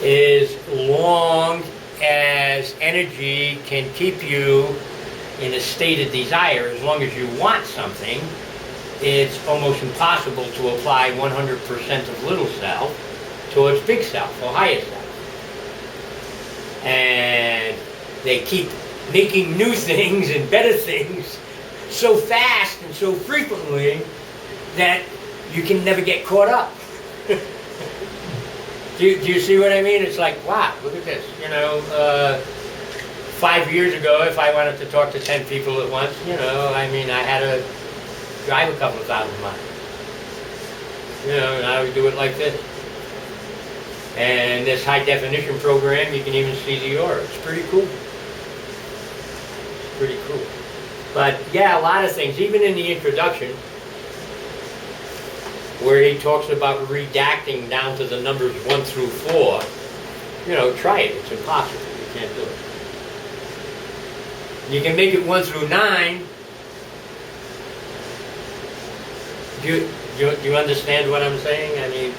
is long as energy can keep you in a state of desire, as long as you want something, it's almost impossible to apply 100% of little self towards big self or higher self. And they keep making new things and better things so fast and so frequently that you can never get caught up. Do you see what I mean? It's like, wow, look at this. 5 years ago, if I wanted to talk to 10 people at once, I had to drive a couple of thousand miles. Now we do it like this. And this high definition program, you can even see the aura. It's pretty cool. Pretty cool. But yeah, a lot of things, even in the introduction, where he talks about redacting down to the numbers 1 through 4, try it. It's impossible. You can't do it. You can make it 1 through 9. Do you understand what I'm saying? I mean,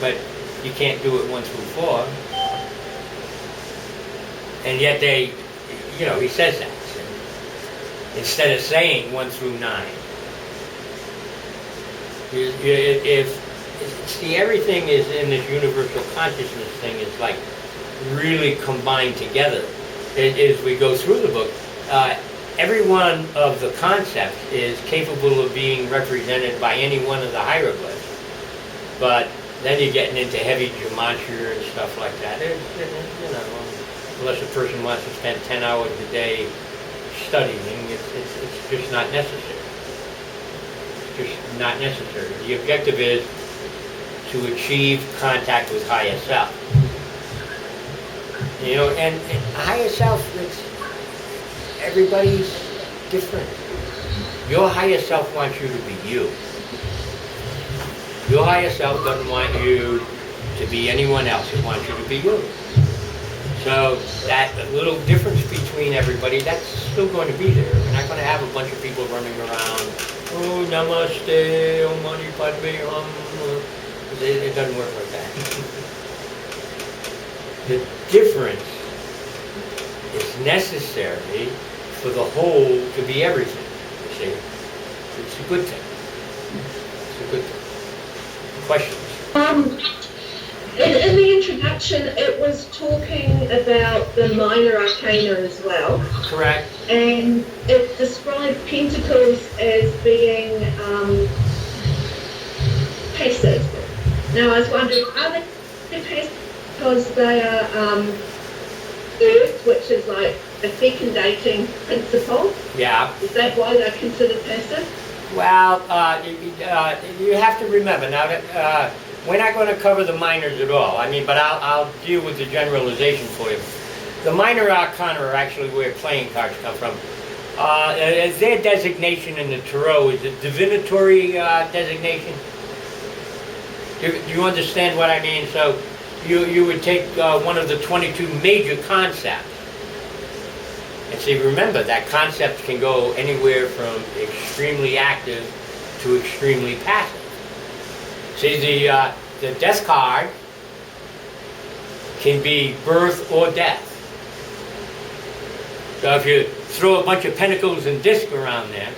but you can't do it 1 through 4. And yet he says that. Instead of saying 1 through 9. See, everything is in this universal consciousness thing is like really combined together. As we go through the book, every one of the concepts is capable of being represented by any one of the hieroglyphs. But then you're getting into heavy gematria and stuff like that. Unless a person wants to spend 10 hours a day studying, it's just not necessary. Just not necessary. The objective is to achieve contact with higher self. And higher self, everybody's different. Your higher self wants you to be you. Your higher self doesn't want you to be anyone else. It wants you to be you. So that little difference between everybody, that's still going to be there. We're not going to have a bunch of people running around, oh, namaste, oh, mani padme hum. It doesn't work like that. The difference is necessary for the whole to be everything, you see. It's a good thing. It's a good thing. Questions? In the introduction, it was talking about the minor arcana as well. Correct. And it described pentacles as being passive. Now, I was wondering, are they passive because they are earth, which is like a fecundating principle? Yeah. Is that why they're considered passive? Well, you have to remember now that we're not going to cover the minors at all. But I'll deal with the generalization for you. The minor arcana are actually where playing cards come from. Their designation in the tarot is a divinatory designation. Do you understand what I mean? So you would take one of the 22 major concepts. And see, remember, that concept can go anywhere from extremely active to extremely passive. See, the death card can be birth or death. So if you throw a bunch of pentacles and discs around there,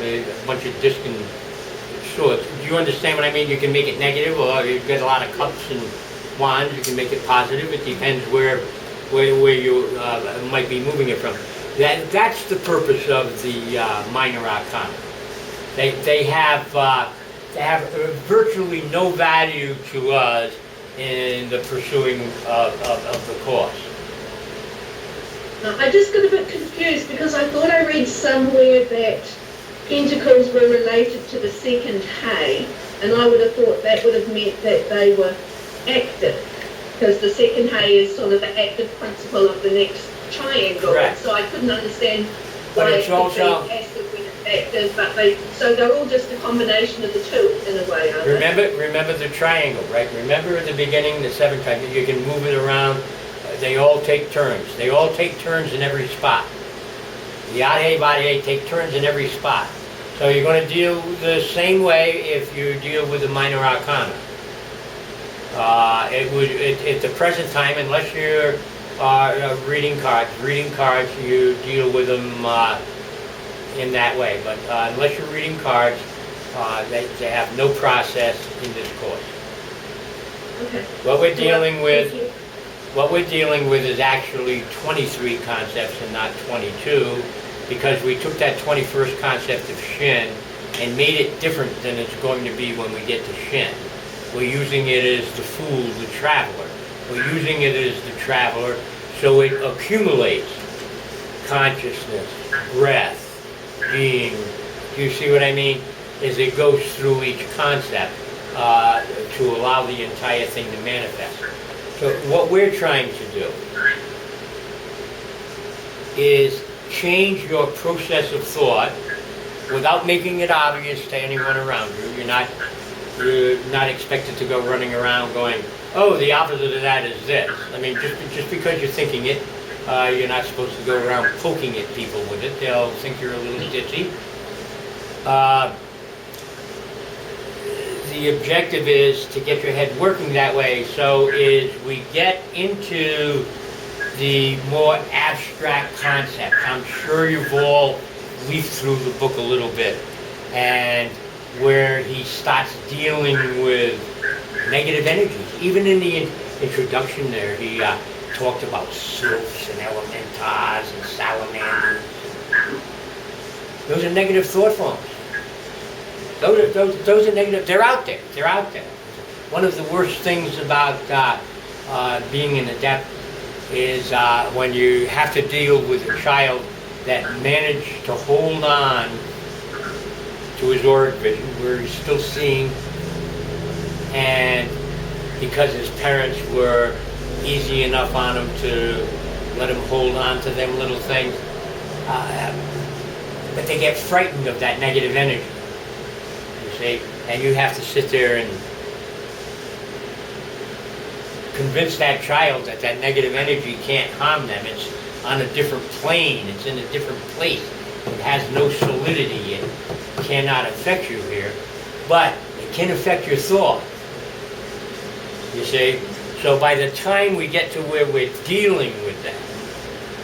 a bunch of discs and swords, do you understand what I mean? You can make it negative, or you get a lot of cups and wands, you can make it positive. It depends where you might be moving it from. That's the purpose of the minor arcana. They have virtually no value to us in the pursuing of the cause. I just got a bit confused because I thought I read somewhere that pentacles were related to the second hay, and I would have thought that would have meant that they were active, because the second hay is sort of the active principle of the next triangle. Correct. So I couldn't understand But why it's also- passive when it's active, but so they're all just a combination of the two in a way, aren't they? Remember the triangle, right? Remember at the beginning, the 7 triangle, you can move it around. They all take turns. They all take turns in every spot. The Yadhe Vadhe take turns in every spot. So you're going to deal the same way if you deal with the minor arcana. At the present time, unless you're reading cards, you deal with them in that way. But unless you're reading cards, they have no process in this course. Okay. What we're dealing Thank with, you. is actually 23 concepts and not 22, because we took that 21st concept of Shin and made it different than it's going to be when we get to Shin. We're using it as the fool, the traveler. We're using it as the traveler so it accumulates consciousness, breath, being. Do you see what I mean? As it goes through each concept to allow the entire thing to manifest. So what we're trying to do is change your process of thought without making it obvious to anyone around you. You're not expected to go running around going, oh, the opposite of that is this. I mean, just because you're thinking it, you're not supposed to go around poking at people with it. They'll think you're a little ditzy. The objective is to get your head working that way, so as we get into the more abstract concepts. I'm sure you've all leafed through the book a little bit, and where he starts dealing with negative energies. Even in the introduction there, he talked about sylphs and elementars and salamanders. Those are negative thought forms. Those are negative. They're out there. They're out there. One of the worst things about being an adept is when you have to deal with a child that managed to hold on to his auric vision, where he's still seeing, and because his parents were easy enough on him to let him hold on to them little things, but they get frightened of that negative energy. And you have to sit there and convince that child that that negative energy can't harm them. It's on a different plane. It's in a different place. It has no solidity. It cannot affect you here, but it can affect your thought. You see? So by the time we get to where we're dealing with that,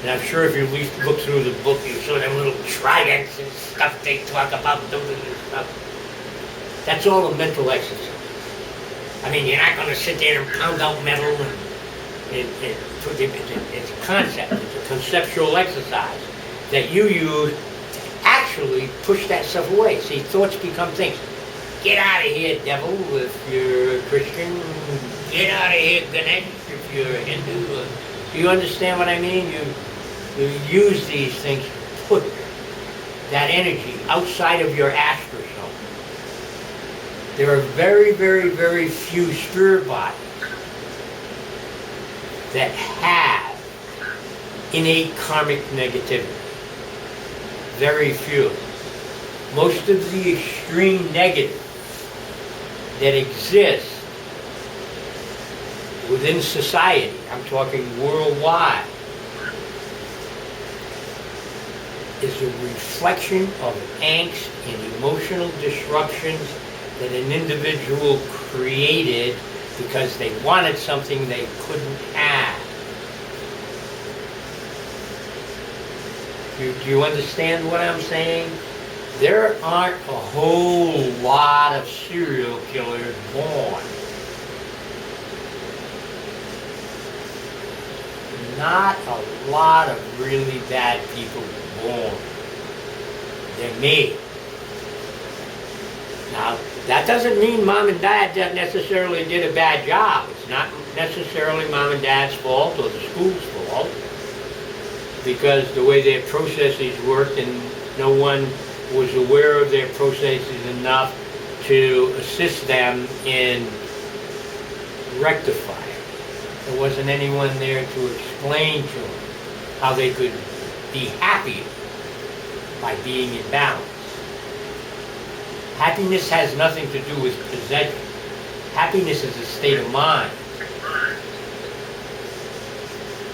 and I'm sure if you look through the book, you saw them little tridents and stuff they talk about doing and stuff. That's all a mental exercise. I mean, you're not going to sit there and pound out metal. It's a concept. It's a conceptual exercise that you use to actually push that stuff away. See, thoughts become things. Get out of here, devil, if you're a Christian. Get out of here, Ganesh, if you're a Hindu. Do you understand what I mean? You use these things to put that energy outside of your astral zone. There are very, very, very few spirit bodies that have innate karmic negativity. Very few. Most of the extreme negative that exists within society, I'm talking worldwide, is a reflection of angst and emotional disruptions that an individual created because they wanted something they couldn't have. Do you understand what I'm saying? There aren't a whole lot of serial killers born. Not a lot of really bad people born. They're made. Now, That doesn't mean mom and dad necessarily did a bad job. It's not necessarily mom and dad's fault or the school's fault, because the way their processes worked and no one was aware of their processes enough to assist them in rectifying. There wasn't anyone there to explain to them how they could be happy by being in balance. Happiness has nothing to do with possession. Happiness is a state of mind.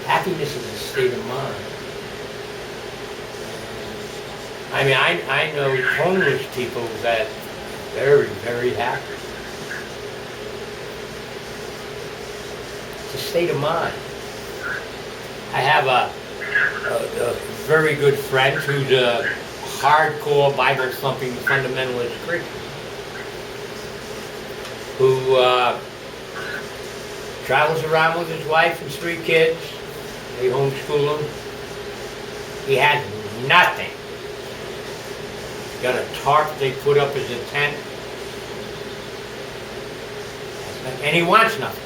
Happiness is a state of mind. I mean, I know homeless people that are very, very happy. It's a state of mind. I have a very good friend who's a hardcore Bible-thumping fundamentalist Christian who travels around with his wife and 3 kids. They homeschool him. He has nothing. He's got a tarp they put up as a tent. And he wants nothing.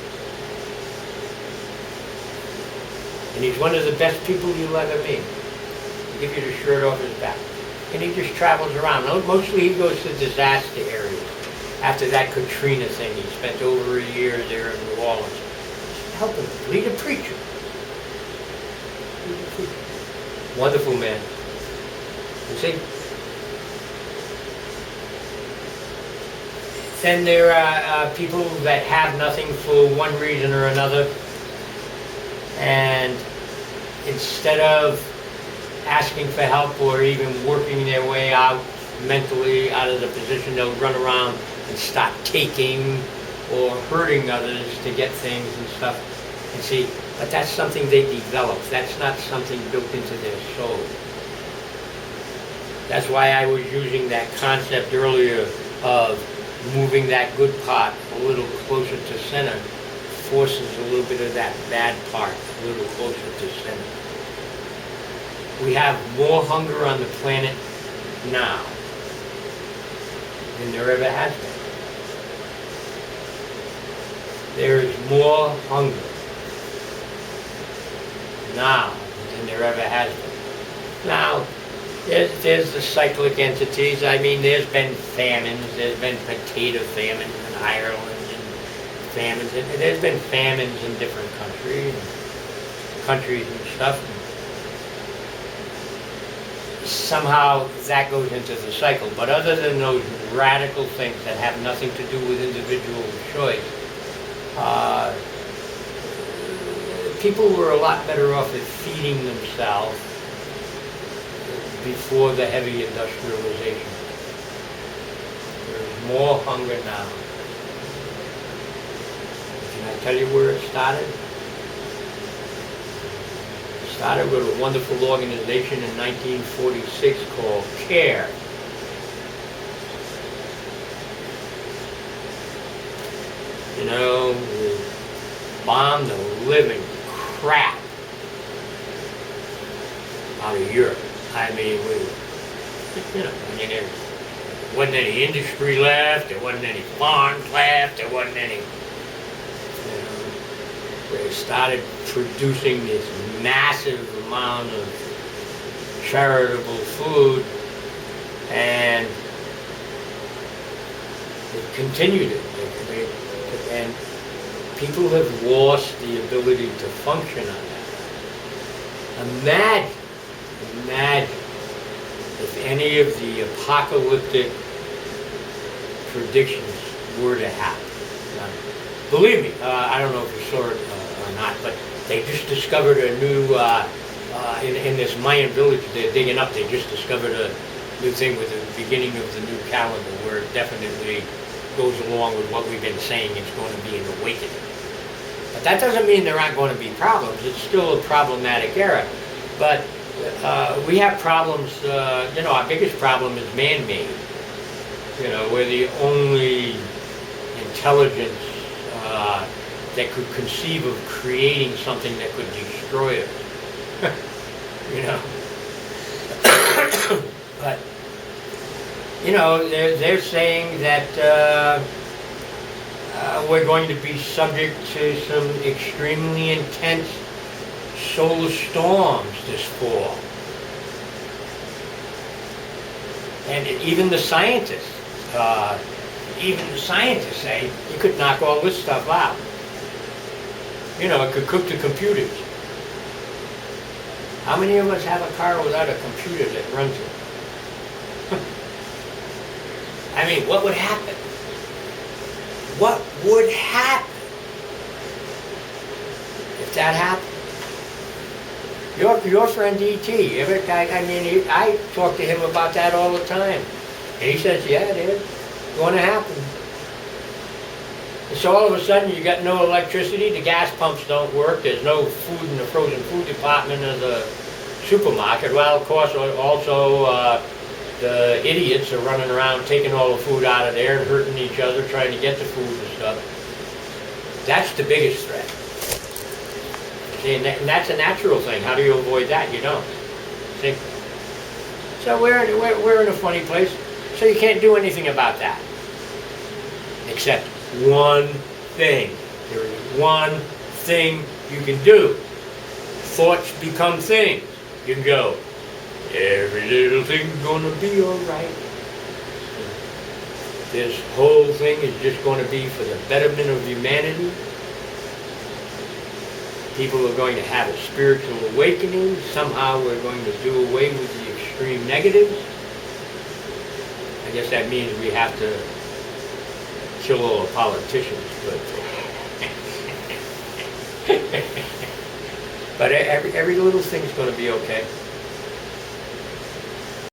And he's one of the best people you'll ever meet. He'll give you the shirt off his back. And he just travels around. Mostly he goes to disaster areas. After that Katrina thing, he spent over a year there in New Orleans. Helping people. He's a preacher. Wonderful man. You see? Then there are people that have nothing for one reason or another. And instead of asking for help or even working their way out mentally out of the position, they'll run around and start taking or hurting others to get things and stuff. And see, but that's something they develop. That's not something built into their soul. That's why I was using that concept earlier of moving that good part a little closer to center forces a little bit of that bad part a little closer to center. We have more hunger on the planet now than there ever has been. There is more hunger now than there ever has been. Now, there's the cyclic entities. I mean, there's been famines. There's been potato famines in Ireland and famines. And there's been famines in different countries and stuff. Somehow that goes into the cycle. But other than those radical things that have nothing to do with individual choice, people were a lot better off at feeding themselves before the heavy industrialization. There's more hunger now. Can I tell you where it started? It started with a wonderful organization in 1946 called CARE. You know, bombed the living crap out of Europe. I mean, there wasn't any industry left, there wasn't any farms left, there wasn't any, they started producing this massive amount of charitable food, and it continued it. And people have lost the ability to function on that. Imagine if any of the apocalyptic predictions were to happen. Now, believe me, I don't know if you saw it or not, but they just discovered a new, in this Mayan village they're digging up, they just discovered a new thing with the beginning of the new calendar where it definitely goes along with what we've been saying it's going to be an awakening. But that doesn't mean there aren't going to be problems. It's still a problematic era. But we have problems, our biggest problem is man-made. We're the only intelligence that could conceive of creating something that could destroy us. But you know, they're saying that we're going to be subject to some extremely intense solar storms this fall. And even the scientists say you could knock all this stuff out. You know, it could cook the computers. How many of us have a car without a computer that runs it? I mean, what would happen? What would happen if that happened? Your friend E.T., I talk to him about that all the time. And he says, yeah, it is going to happen. And so all of a sudden you got no electricity, the gas pumps don't work, there's no food in the frozen food department of the supermarket. Well, of course, also the idiots are running around taking all the food out of there and hurting each other, trying to get the food and stuff. That's the biggest threat. See, and that's a natural thing. How do you avoid that? You don't. See? So we're in a funny place. So you can't do anything about that. Except one thing. There is one thing you can do. Thoughts become things. You can go, every little thing's gonna be alright. This whole thing is just gonna be for the betterment of humanity. People are going to have a spiritual awakening. Somehow we're going to do away with the extreme negatives. I guess that means we have to kill all the politicians, but every little thing's going to be okay.